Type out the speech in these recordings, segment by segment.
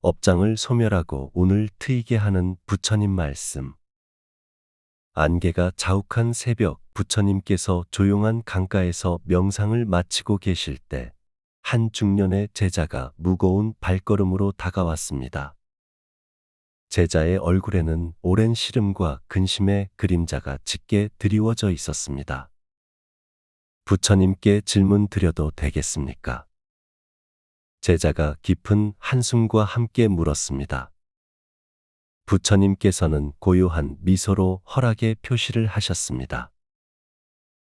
업장을 소멸하고 운을 트이게 하는 부처님 말씀. 안개가 자욱한 새벽, 부처님께서 조용한 강가에서 명상을 마치고 계실 때 한 중년의 제자가 무거운 발걸음으로 다가왔습니다. 제자의 얼굴에는 오랜 시름과 근심의 그림자가 짙게 드리워져 있었습니다. 부처님께 질문 드려도 되겠습니까? 제자가 깊은 한숨과 함께 물었습니다. 부처님께서는 고요한 미소로 허락의 표시를 하셨습니다.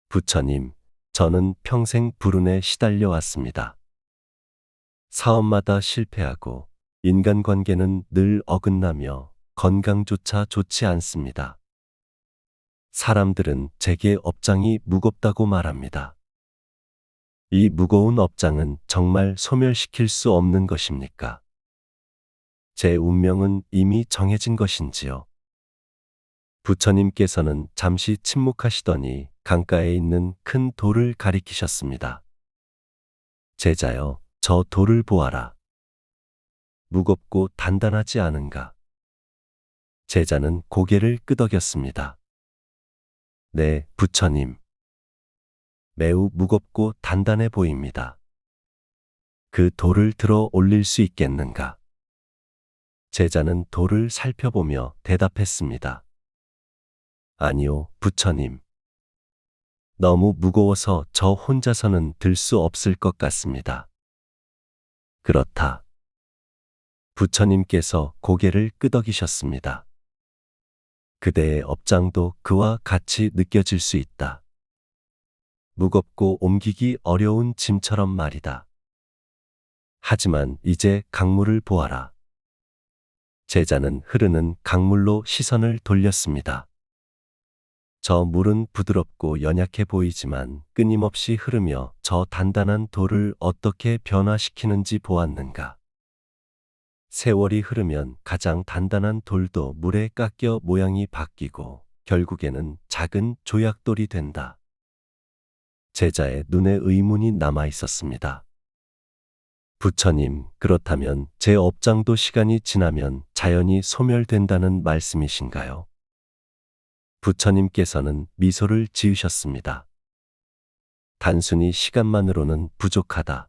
부처님, 저는 평생 불운에 시달려 왔습니다. 사업마다 실패하고 인간관계는 늘 어긋나며 건강조차 좋지 않습니다. 사람들은 제게 업장이 무겁다고 말합니다. 이 무거운 업장은 정말 소멸시킬 수 없는 것입니까? 제 운명은 이미 정해진 것인지요? 부처님께서는 잠시 침묵하시더니 강가에 있는 큰 돌을 가리키셨습니다. 제자여, 저 돌을 보아라. 무겁고 단단하지 않은가? 제자는 고개를 끄덕였습니다. 네, 부처님. 매우 무겁고 단단해 보입니다. 그 돌을 들어 올릴 수 있겠는가? 제자는 돌을 살펴보며 대답했습니다. 아니요, 부처님. 너무 무거워서 저 혼자서는 들 수 없을 것 같습니다. 그렇다. 부처님께서 고개를 끄덕이셨습니다. 그대의 업장도 그와 같이 느껴질 수 있다. 무겁고 옮기기 어려운 짐처럼 말이다. 하지만 이제 강물을 보아라. 제자는 흐르는 강물로 시선을 돌렸습니다. 저 물은 부드럽고 연약해 보이지만 끊임없이 흐르며 저 단단한 돌을 어떻게 변화시키는지 보았는가. 세월이 흐르면 가장 단단한 돌도 물에 깎여 모양이 바뀌고 결국에는 작은 조약돌이 된다. 제자의 눈에 의문이 남아 있었습니다. 부처님, 그렇다면 제 업장도 시간이 지나면 자연히 소멸된다는 말씀이신가요? 부처님께서는 미소를 지으셨습니다. 단순히 시간만으로는 부족하다.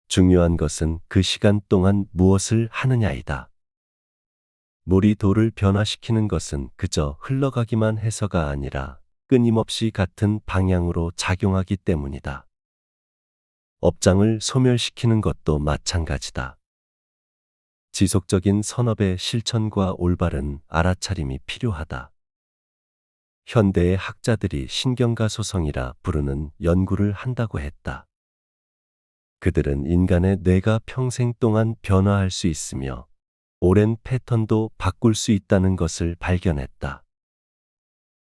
중요한 것은 그 시간 동안 무엇을 하느냐이다. 물이 돌을 변화시키는 것은 그저 흘러가기만 해서가 아니라 끊임없이 같은 방향으로 작용하기 때문이다. 업장을 소멸시키는 것도 마찬가지다. 지속적인 선업의 실천과 올바른 알아차림이 필요하다. 현대의 학자들이 신경가소성이라 부르는 연구를 한다고 했다. 그들은 인간의 뇌가 평생 동안 변화할 수 있으며 오랜 패턴도 바꿀 수 있다는 것을 발견했다.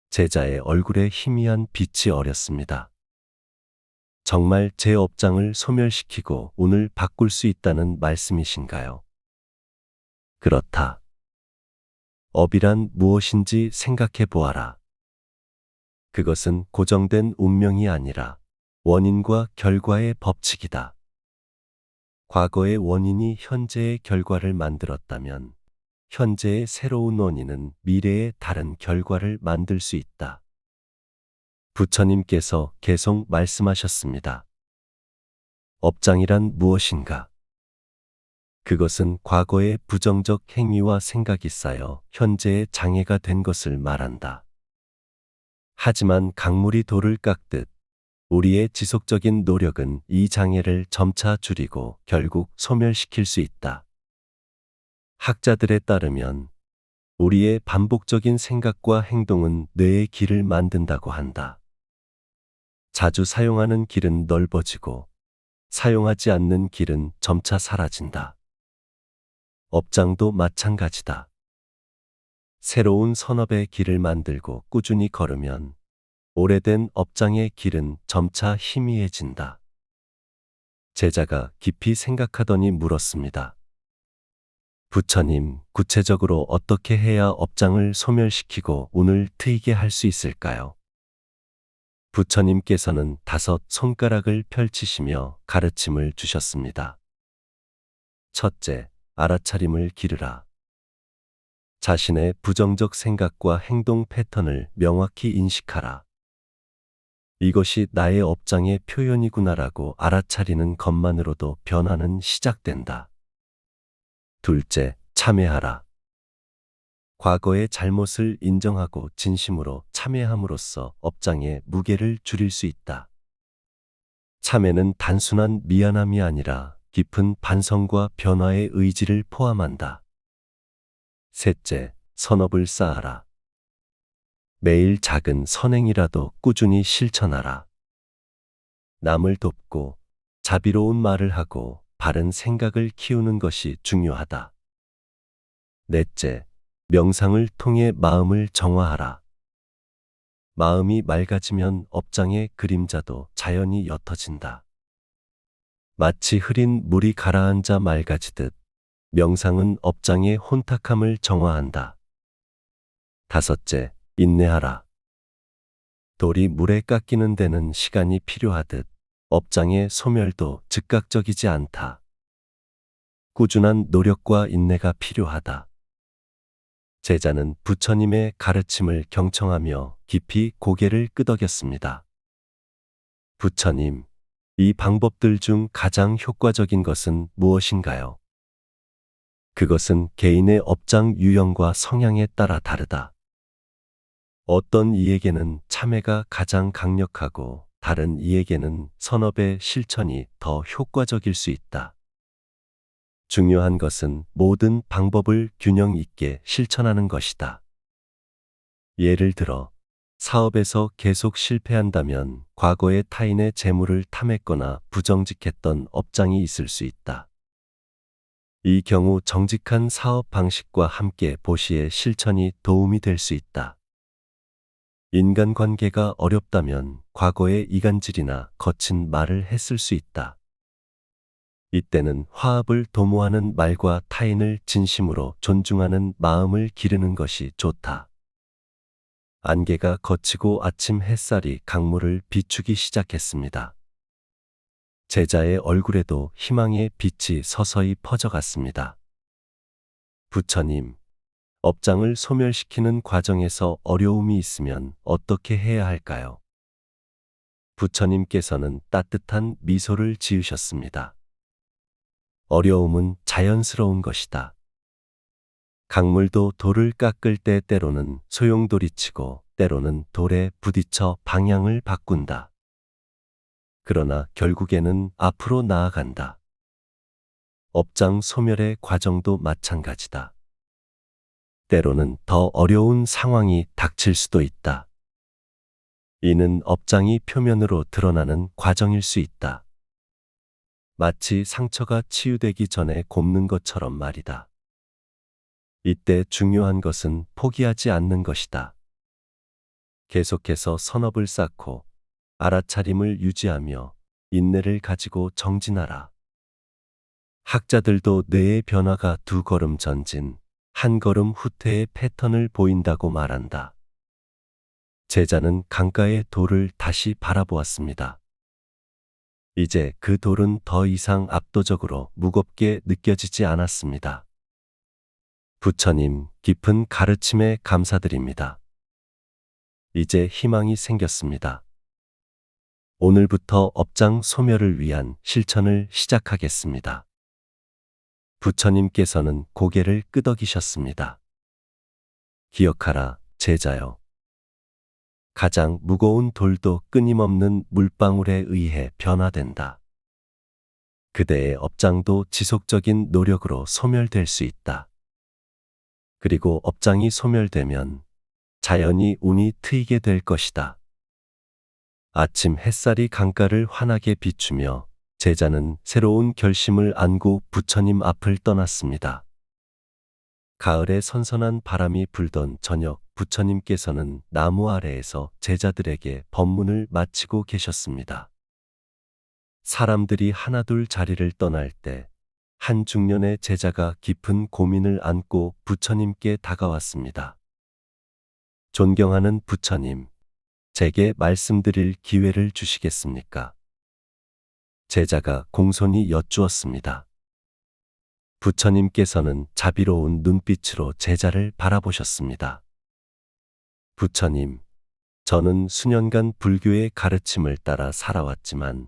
제자의 얼굴에 희미한 빛이 어렸습니다. 정말 제 업장을 소멸시키고 운을 바꿀 수 있다는 말씀이신가요? 그렇다. 업이란 무엇인지 생각해 보아라. 그것은 고정된 운명이 아니라 원인과 결과의 법칙이다. 과거의 원인이 현재의 결과를 만들었다면 현재의 새로운 원인은 미래의 다른 결과를 만들 수 있다. 부처님께서 계속 말씀하셨습니다. 업장이란 무엇인가? 그것은 과거의 부정적 행위와 생각이 쌓여 현재의 장애가 된 것을 말한다. 하지만 강물이 돌을 깎듯 우리의 지속적인 노력은 이 장애를 점차 줄이고 결국 소멸시킬 수 있다. 학자들에 따르면 우리의 반복적인 생각과 행동은 뇌의 길을 만든다고 한다. 자주 사용하는 길은 넓어지고 사용하지 않는 길은 점차 사라진다. 업장도 마찬가지다. 새로운 선업의 길을 만들고 꾸준히 걸으면 오래된 업장의 길은 점차 희미해진다. 제자가 깊이 생각하더니 물었습니다. 부처님, 구체적으로 어떻게 해야 업장을 소멸시키고 운을 트이게 할 수 있을까요? 부처님께서는 5 손가락을 펼치시며 가르침을 주셨습니다. 첫째, 알아차림을 기르라. 자신의 부정적 생각과 행동 패턴을 명확히 인식하라. 이것이 나의 업장의 표현이구나라고 알아차리는 것만으로도 변화는 시작된다. 둘째, 참회하라. 과거의 잘못을 인정하고 진심으로 참회함으로써 업장의 무게를 줄일 수 있다. 참회는 단순한 미안함이 아니라 깊은 반성과 변화의 의지를 포함한다. 셋째, 선업을 쌓아라. 매일 작은 선행이라도 꾸준히 실천하라. 남을 돕고 자비로운 말을 하고 바른 생각을 키우는 것이 중요하다. 넷째, 명상을 통해 마음을 정화하라. 마음이 맑아지면 업장의 그림자도 자연히 옅어진다. 마치 흐린 물이 가라앉아 맑아지듯 명상은 업장의 혼탁함을 정화한다. 다섯째, 인내하라. 돌이 물에 깎이는 데는 시간이 필요하듯 업장의 소멸도 즉각적이지 않다. 꾸준한 노력과 인내가 필요하다. 제자는 부처님의 가르침을 경청하며 깊이 고개를 끄덕였습니다. 부처님, 이 방법들 중 가장 효과적인 것은 무엇인가요? 그것은 개인의 업장 유형과 성향에 따라 다르다. 어떤 이에게는 참회가 가장 강력하고 다른 이에게는 선업의 실천이 더 효과적일 수 있다. 중요한 것은 모든 방법을 균형 있게 실천하는 것이다. 예를 들어, 사업에서 계속 실패한다면 과거의 타인의 재물을 탐했거나 부정직했던 업장이 있을 수 있다. 이 경우 정직한 사업 방식과 함께 보시의 실천이 도움이 될 수 있다. 인간관계가 어렵다면 과거의 이간질이나 거친 말을 했을 수 있다. 이때는 화합을 도모하는 말과 타인을 진심으로 존중하는 마음을 기르는 것이 좋다. 안개가 걷히고 아침 햇살이 강물을 비추기 시작했습니다. 제자의 얼굴에도 희망의 빛이 서서히 퍼져갔습니다. 부처님, 업장을 소멸시키는 과정에서 어려움이 있으면 어떻게 해야 할까요? 부처님께서는 따뜻한 미소를 지으셨습니다. 어려움은 자연스러운 것이다. 강물도 돌을 깎을 때 때로는 소용돌이치고 때로는 돌에 부딪혀 방향을 바꾼다. 그러나 결국에는 앞으로 나아간다. 업장 소멸의 과정도 마찬가지다. 때로는 더 어려운 상황이 닥칠 수도 있다. 이는 업장이 표면으로 드러나는 과정일 수 있다. 마치 상처가 치유되기 전에 곱는 것처럼 말이다. 이때 중요한 것은 포기하지 않는 것이다. 계속해서 선업을 쌓고 알아차림을 유지하며 인내를 가지고 정진하라. 학자들도 뇌의 변화가 2걸음 전진, 1걸음 후퇴의 패턴을 보인다고 말한다. 제자는 강가의 돌을 다시 바라보았습니다. 이제 그 돌은 더 이상 압도적으로 무겁게 느껴지지 않았습니다. 부처님, 깊은 가르침에 감사드립니다. 이제 희망이 생겼습니다. 오늘부터 업장 소멸을 위한 실천을 시작하겠습니다. 부처님께서는 고개를 끄덕이셨습니다. 기억하라, 제자여. 가장 무거운 돌도 끊임없는 물방울에 의해 변화된다. 그대의 업장도 지속적인 노력으로 소멸될 수 있다. 그리고 업장이 소멸되면 자연히 운이 트이게 될 것이다. 아침 햇살이 강가를 환하게 비추며 제자는 새로운 결심을 안고 부처님 앞을 떠났습니다. 가을에 선선한 바람이 불던 저녁, 부처님께서는 나무 아래에서 제자들에게 법문을 마치고 계셨습니다. 사람들이 하나둘 자리를 떠날 때 한 중년의 제자가 깊은 고민을 안고 부처님께 다가왔습니다. 존경하는 부처님, 제게 말씀드릴 기회를 주시겠습니까? 제자가 공손히 여쭈었습니다. 부처님께서는 자비로운 눈빛으로 제자를 바라보셨습니다. 부처님, 저는 수년간 불교의 가르침을 따라 살아왔지만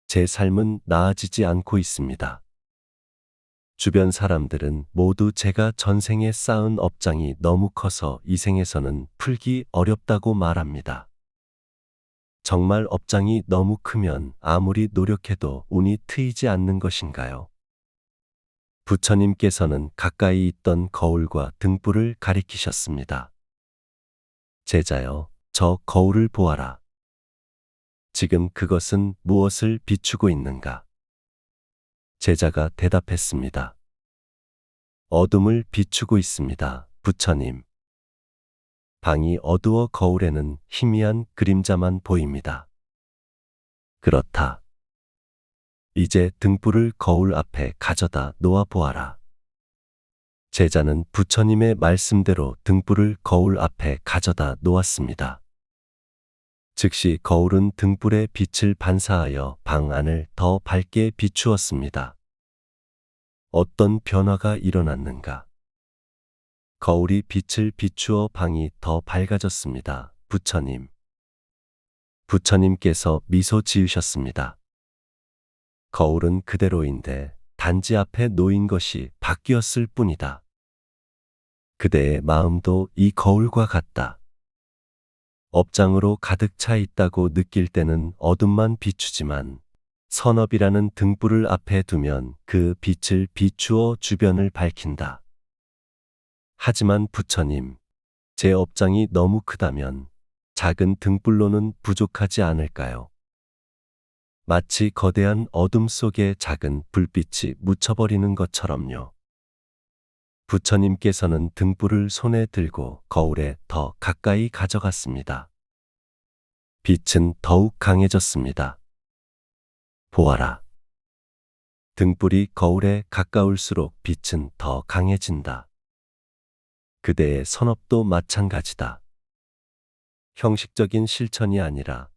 제 삶은 나아지지 않고 있습니다. 주변 사람들은 모두 제가 전생에 쌓은 업장이 너무 커서 이 생에서는 풀기 어렵다고 말합니다. 정말 업장이 너무 크면 아무리 노력해도 운이 트이지 않는 것인가요? 부처님께서는 가까이 있던 거울과 등불을 가리키셨습니다. 제자여, 저 거울을 보아라. 지금 그것은 무엇을 비추고 있는가? 제자가 대답했습니다. 어둠을 비추고 있습니다, 부처님. 방이 어두워 거울에는 희미한 그림자만 보입니다. 그렇다. 이제 등불을 거울 앞에 가져다 놓아 보아라. 제자는 부처님의 말씀대로 등불을 거울 앞에 가져다 놓았습니다. 즉시 거울은 등불의 빛을 반사하여 방 안을 더 밝게 비추었습니다. 어떤 변화가 일어났는가? 거울이 빛을 비추어 방이 더 밝아졌습니다. 부처님. 부처님께서 미소 지으셨습니다. 거울은 그대로인데 단지 앞에 놓인 것이 바뀌었을 뿐이다. 그대의 마음도 이 거울과 같다. 업장으로 가득 차 있다고 느낄 때는 어둠만 비추지만 선업이라는 등불을 앞에 두면 그 빛을 비추어 주변을 밝힌다. 하지만 부처님, 제 업장이 너무 크다면 작은 등불로는 부족하지 않을까요? 마치 거대한 어둠 속에 작은 불빛이 묻혀버리는 것처럼요. 부처님께서는 등불을 손에 들고 거울에 더 가까이 가져갔습니다. 빛은 더욱 강해졌습니다. 보아라. 등불이 거울에 가까울수록 빛은 더 강해진다. 그대의 선업도 마찬가지다. 형식적인 실천이 아니라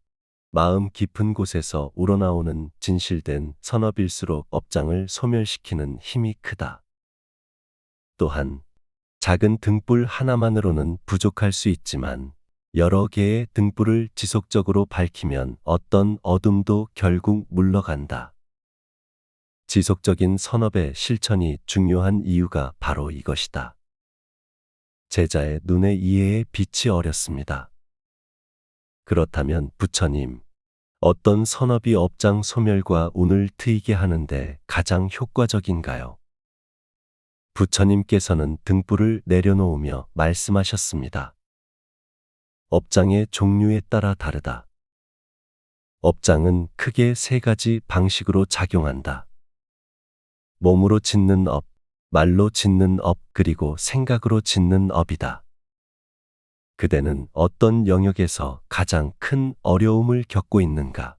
마음 깊은 곳에서 우러나오는 진실된 선업일수록 업장을 소멸시키는 힘이 크다. 또한 작은 등불 하나만으로는 부족할 수 있지만 여러 개의 등불을 지속적으로 밝히면 어떤 어둠도 결국 물러간다. 지속적인 선업의 실천이 중요한 이유가 바로 이것이다. 제자의 눈에 이해의 빛이 어렸습니다. 그렇다면 부처님, 어떤 선업이 업장 소멸과 운을 트이게 하는데 가장 효과적인가요? 부처님께서는 등불을 내려놓으며 말씀하셨습니다. 업장의 종류에 따라 다르다. 업장은 크게 세 가지 방식으로 작용한다. 몸으로 짓는 업, 말로 짓는 업, 그리고 생각으로 짓는 업이다. 그대는 어떤 영역에서 가장 큰 어려움을 겪고 있는가?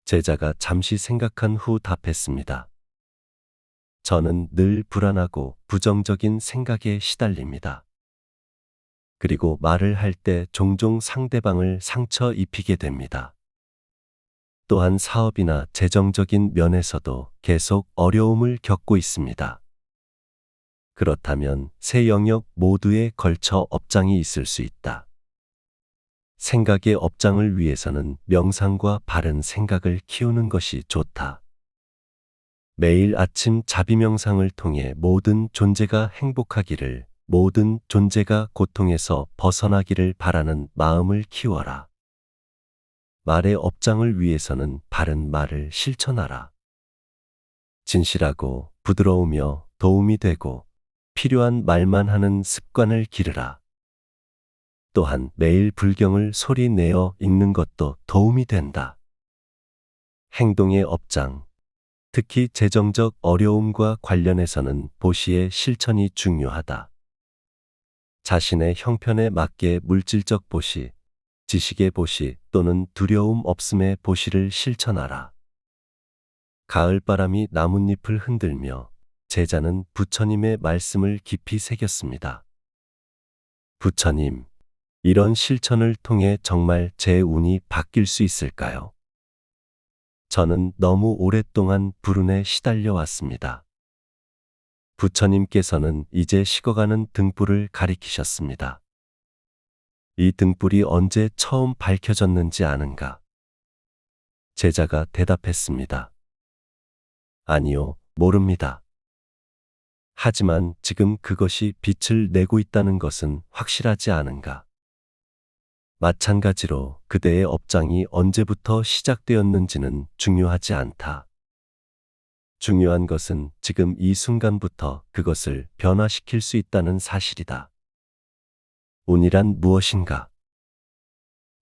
제자가 잠시 생각한 후 답했습니다. 저는 늘 불안하고 부정적인 생각에 시달립니다. 그리고 말을 할 때 종종 상대방을 상처 입히게 됩니다. 또한 사업이나 재정적인 면에서도 계속 어려움을 겪고 있습니다. 그렇다면 세 영역 모두에 걸쳐 업장이 있을 수 있다. 생각의 업장을 위해서는 명상과 바른 생각을 키우는 것이 좋다. 매일 아침 자비명상을 통해 모든 존재가 행복하기를, 모든 존재가 고통에서 벗어나기를 바라는 마음을 키워라. 말의 업장을 위해서는 바른 말을 실천하라. 진실하고 부드러우며 도움이 되고 필요한 말만 하는 습관을 기르라. 또한 매일 불경을 소리 내어 읽는 것도 도움이 된다. 행동의 업장, 특히 재정적 어려움과 관련해서는 보시의 실천이 중요하다. 자신의 형편에 맞게 물질적 보시, 지식의 보시 또는 두려움 없음의 보시를 실천하라. 가을바람이 나뭇잎을 흔들며 제자는 부처님의 말씀을 깊이 새겼습니다. 부처님, 이런 실천을 통해 정말 제 운이 바뀔 수 있을까요? 저는 너무 오랫동안 불운에 시달려 왔습니다. 부처님께서는 이제 식어가는 등불을 가리키셨습니다. 이 등불이 언제 처음 밝혀졌는지 아는가? 제자가 대답했습니다. 아니요, 모릅니다. 하지만 지금 그것이 빛을 내고 있다는 것은 확실하지 않은가? 마찬가지로 그대의 업장이 언제부터 시작되었는지는 중요하지 않다. 중요한 것은 지금 이 순간부터 그것을 변화시킬 수 있다는 사실이다. 운이란 무엇인가?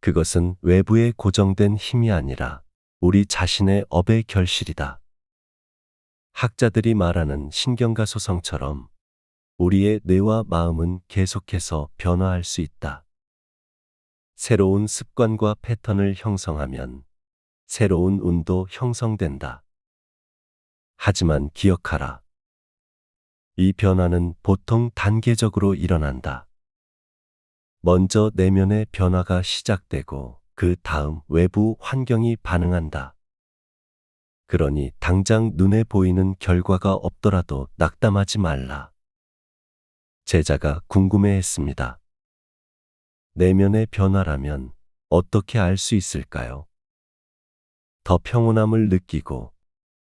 그것은 외부에 고정된 힘이 아니라 우리 자신의 업의 결실이다. 학자들이 말하는 신경과 소성처럼 우리의 뇌와 마음은 계속해서 변화할 수 있다. 새로운 습관과 패턴을 형성하면 새로운 운도 형성된다. 하지만 기억하라. 이 변화는 보통 단계적으로 일어난다. 먼저 내면의 변화가 시작되고 그 다음 외부 환경이 반응한다. 그러니 당장 눈에 보이는 결과가 없더라도 낙담하지 말라. 제자가 궁금해했습니다. 내면의 변화라면 어떻게 알 수 있을까요? 더 평온함을 느끼고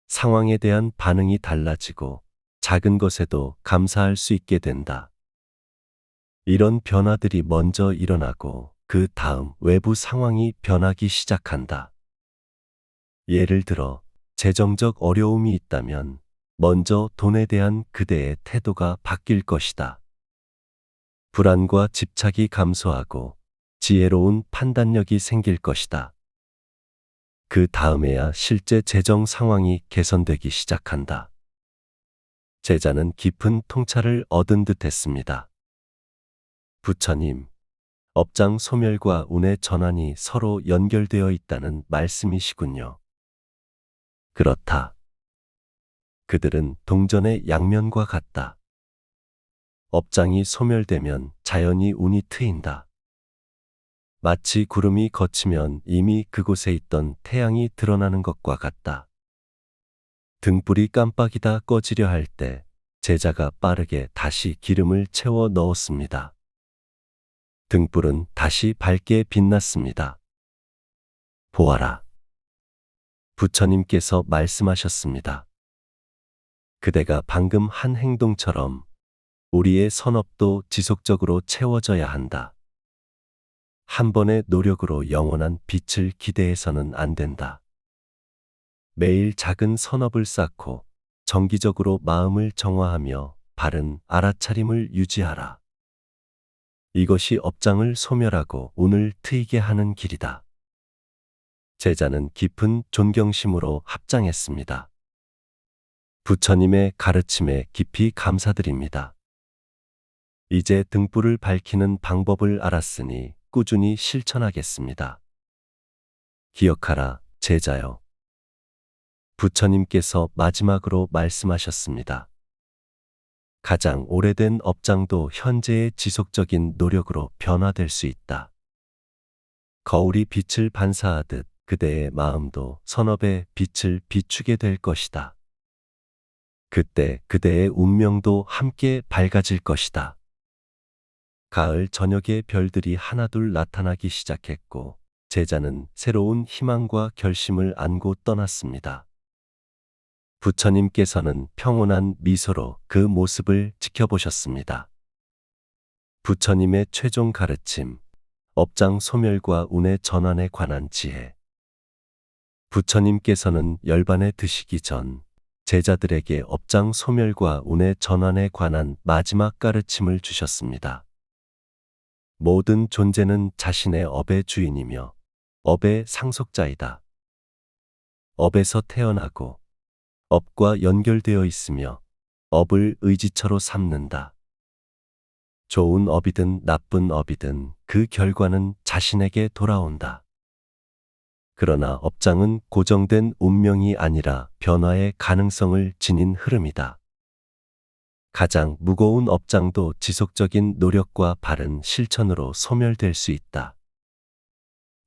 상황에 대한 반응이 달라지고 작은 것에도 감사할 수 있게 된다. 이런 변화들이 먼저 일어나고 그 다음 외부 상황이 변하기 시작한다. 예를 들어 재정적 어려움이 있다면 먼저 돈에 대한 그대의 태도가 바뀔 것이다. 불안과 집착이 감소하고 지혜로운 판단력이 생길 것이다. 그 다음에야 실제 재정 상황이 개선되기 시작한다. 제자는 깊은 통찰을 얻은 듯 했습니다. 부처님, 업장 소멸과 운의 전환이 서로 연결되어 있다는 말씀이시군요. 그렇다. 그들은 동전의 양면과 같다. 업장이 소멸되면 자연히 운이 트인다. 마치 구름이 걷히면 이미 그곳에 있던 태양이 드러나는 것과 같다. 등불이 깜빡이다 꺼지려 할 때 제자가 빠르게 다시 기름을 채워 넣었습니다. 등불은 다시 밝게 빛났습니다. 보아라. 부처님께서 말씀하셨습니다. 그대가 방금 한 행동처럼 우리의 선업도 지속적으로 채워져야 한다. 한 번의 노력으로 영원한 빛을 기대해서는 안 된다. 매일 작은 선업을 쌓고 정기적으로 마음을 정화하며 바른 알아차림을 유지하라. 이것이 업장을 소멸하고 운을 트이게 하는 길이다. 제자는 깊은 존경심으로 합장했습니다. 부처님의 가르침에 깊이 감사드립니다. 이제 등불을 밝히는 방법을 알았으니 꾸준히 실천하겠습니다. 기억하라, 제자여. 부처님께서 마지막으로 말씀하셨습니다. 가장 오래된 업장도 현재의 지속적인 노력으로 변화될 수 있다. 거울이 빛을 반사하듯 그대의 마음도 선업의 빛을 비추게 될 것이다. 그때 그대의 운명도 함께 밝아질 것이다. 가을 저녁에 별들이 하나둘 나타나기 시작했고 제자는 새로운 희망과 결심을 안고 떠났습니다. 부처님께서는 평온한 미소로 그 모습을 지켜보셨습니다. 부처님의 최종 가르침, 업장 소멸과 운의 전환에 관한 지혜. 부처님께서는 열반에 드시기 전 제자들에게 업장 소멸과 운의 전환에 관한 마지막 가르침을 주셨습니다. 모든 존재는 자신의 업의 주인이며 업의 상속자이다. 업에서 태어나고 업과 연결되어 있으며 업을 의지처로 삼는다. 좋은 업이든 나쁜 업이든 그 결과는 자신에게 돌아온다. 그러나 업장은 고정된 운명이 아니라 변화의 가능성을 지닌 흐름이다. 가장 무거운 업장도 지속적인 노력과 바른 실천으로 소멸될 수 있다.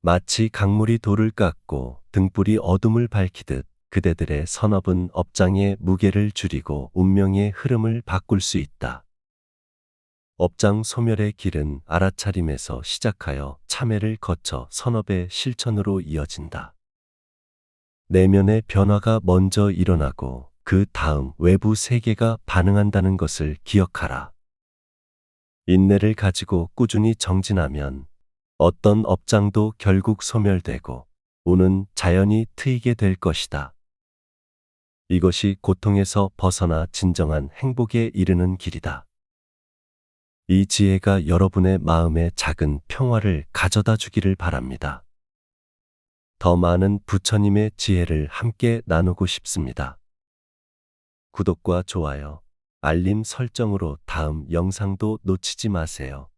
마치 강물이 돌을 깎고 등불이 어둠을 밝히듯 그대들의 선업은 업장의 무게를 줄이고 운명의 흐름을 바꿀 수 있다. 업장 소멸의 길은 알아차림에서 시작하여 참회를 거쳐 선업의 실천으로 이어진다. 내면의 변화가 먼저 일어나고 그 다음 외부 세계가 반응한다는 것을 기억하라. 인내를 가지고 꾸준히 정진하면 어떤 업장도 결국 소멸되고 운은 자연히 트이게 될 것이다. 이것이 고통에서 벗어나 진정한 행복에 이르는 길이다. 이 지혜가 여러분의 마음에 작은 평화를 가져다 주기를 바랍니다. 더 많은 부처님의 지혜를 함께 나누고 싶습니다. 구독과 좋아요, 알림 설정으로 다음 영상도 놓치지 마세요.